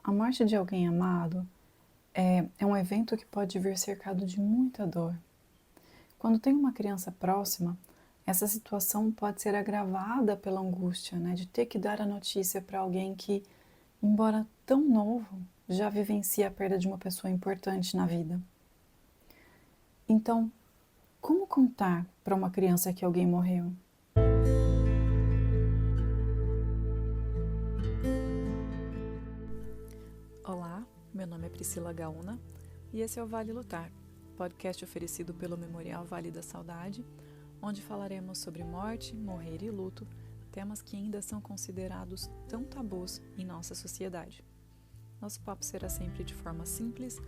A morte de alguém amado é um evento que pode vir cercado de muita dor. Quando tem uma criança próxima, essa situação pode ser agravada pela angústia, né, de ter que dar a notícia para alguém que, embora tão novo, já vivencia a perda de uma pessoa importante na vida. Então, como contar para uma criança que alguém morreu? Olá, meu nome é Priscila Gaúna e esse é o Vale Lutar, podcast oferecido pelo Memorial Vale da Saudade, onde falaremos sobre morte, morrer e luto, temas que ainda são considerados tão tabus em nossa sociedade. Nosso papo será sempre de forma simples,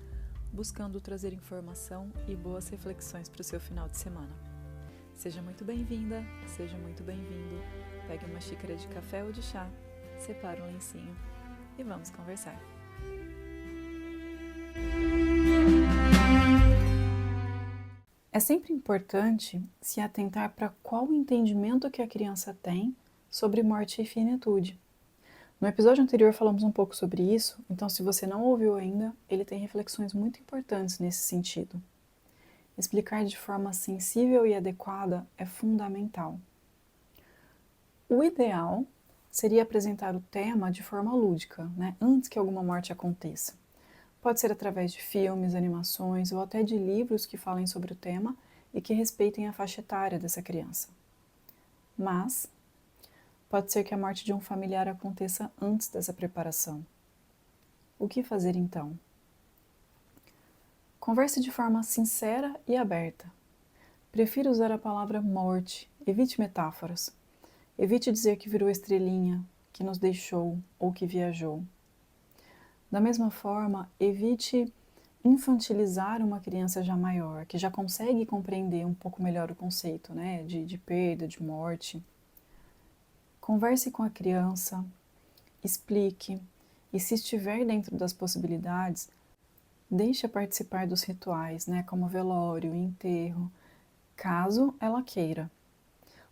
buscando trazer informação e boas reflexões para o seu final de semana. Seja muito bem-vinda, seja muito bem-vindo, pegue uma xícara de café ou de chá, separe um lencinho e vamos conversar. É sempre importante se atentar para qual o entendimento que a criança tem sobre morte e finitude. No episódio anterior falamos um pouco sobre isso, então se você não ouviu ainda, ele tem reflexões muito importantes nesse sentido. Explicar de forma sensível e adequada é fundamental. O ideal seria apresentar o tema de forma lúdica, né, antes que alguma morte aconteça. Pode ser através de filmes, animações ou até de livros que falem sobre o tema e que respeitem a faixa etária dessa criança. Mas pode ser que a morte de um familiar aconteça antes dessa preparação. O que fazer então? Converse de forma sincera e aberta. Prefira usar a palavra morte, evite metáforas. Evite dizer que virou estrelinha, que nos deixou ou que viajou. Da mesma forma, evite infantilizar uma criança já maior, que já consegue compreender um pouco melhor o conceito, né, de perda, de morte. Converse com a criança, explique, e se estiver dentro das possibilidades, deixe-a participar dos rituais, né, como velório, enterro, caso ela queira.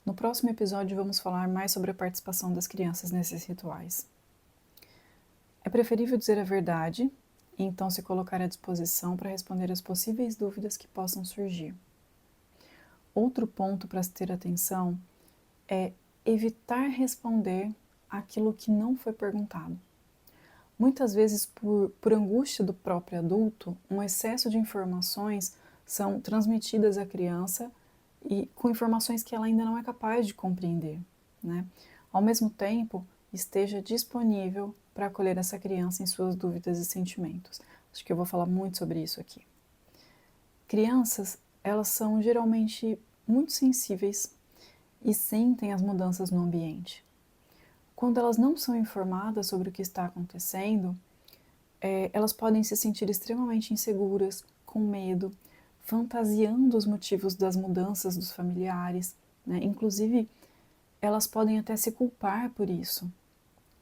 No próximo episódio vamos falar mais sobre a participação das crianças nesses rituais. É preferível dizer a verdade e então se colocar à disposição para responder as possíveis dúvidas que possam surgir. Outro ponto para se ter atenção é evitar responder aquilo que não foi perguntado. Muitas vezes, por angústia do próprio adulto, um excesso de informações são transmitidas à criança e com informações que ela ainda não é capaz de compreender, né? Ao mesmo tempo, esteja disponível para acolher essa criança em suas dúvidas e sentimentos. Acho que eu vou falar muito sobre isso aqui. Crianças, elas são geralmente muito sensíveis e sentem as mudanças no ambiente. Quando elas não são informadas sobre o que está acontecendo, elas podem se sentir extremamente inseguras, com medo, fantasiando os motivos das mudanças dos familiares, né? Inclusive, elas podem até se culpar por isso.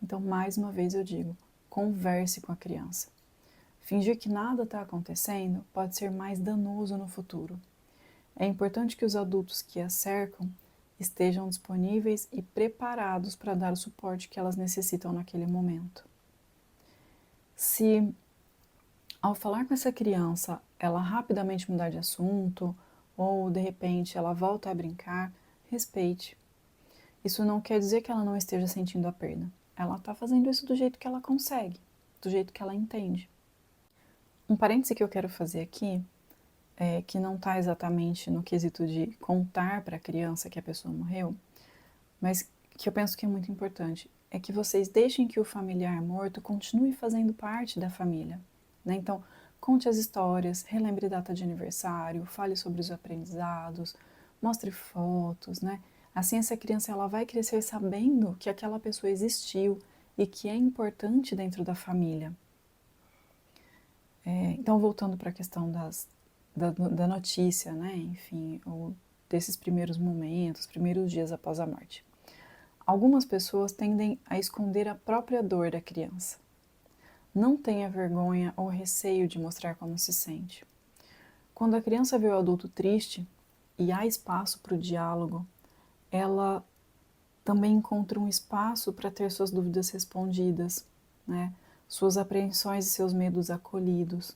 Então, mais uma vez eu digo, converse com a criança. Fingir que nada está acontecendo pode ser mais danoso no futuro. É importante que os adultos que a cercam estejam disponíveis e preparados para dar o suporte que elas necessitam naquele momento. Se, ao falar com essa criança, ela rapidamente mudar de assunto ou, de repente, ela volta a brincar, respeite. Isso não quer dizer que ela não esteja sentindo a perda. Ela está fazendo isso do jeito que ela consegue, do jeito que ela entende. Um parêntese que eu quero fazer aqui, que não está exatamente no quesito de contar para a criança que a pessoa morreu, mas que eu penso que é muito importante, é que vocês deixem que o familiar morto continue fazendo parte da família, né? Então, conte as histórias, relembre data de aniversário, fale sobre os aprendizados, mostre fotos, né? Assim, essa criança ela vai crescer sabendo que aquela pessoa existiu e que é importante dentro da família. Então, voltando para a questão da notícia, né? Enfim, ou desses primeiros momentos, primeiros dias após a morte. Algumas pessoas tendem a esconder a própria dor da criança. Não tenha vergonha ou receio de mostrar como se sente. Quando a criança vê o adulto triste e há espaço para o diálogo, ela também encontra um espaço para ter suas dúvidas respondidas, né? suas apreensões e seus medos acolhidos.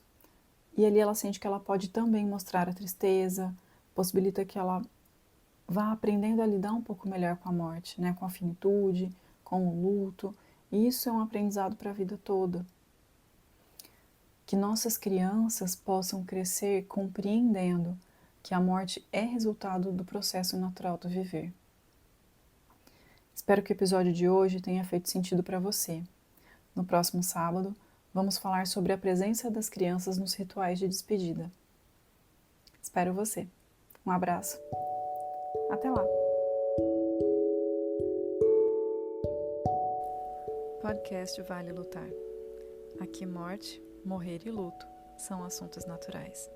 E ali ela sente que ela pode também mostrar a tristeza, possibilita que ela vá aprendendo a lidar um pouco melhor com a morte, né? Com a finitude, com o luto. E isso é um aprendizado para a vida toda. Que nossas crianças possam crescer compreendendo que a morte é resultado do processo natural do viver. Espero que o episódio de hoje tenha feito sentido para você. No próximo sábado, vamos falar sobre a presença das crianças nos rituais de despedida. Espero você. Um abraço. Até lá. Podcast Vale Lutar. Aqui morte, morrer e luto são assuntos naturais.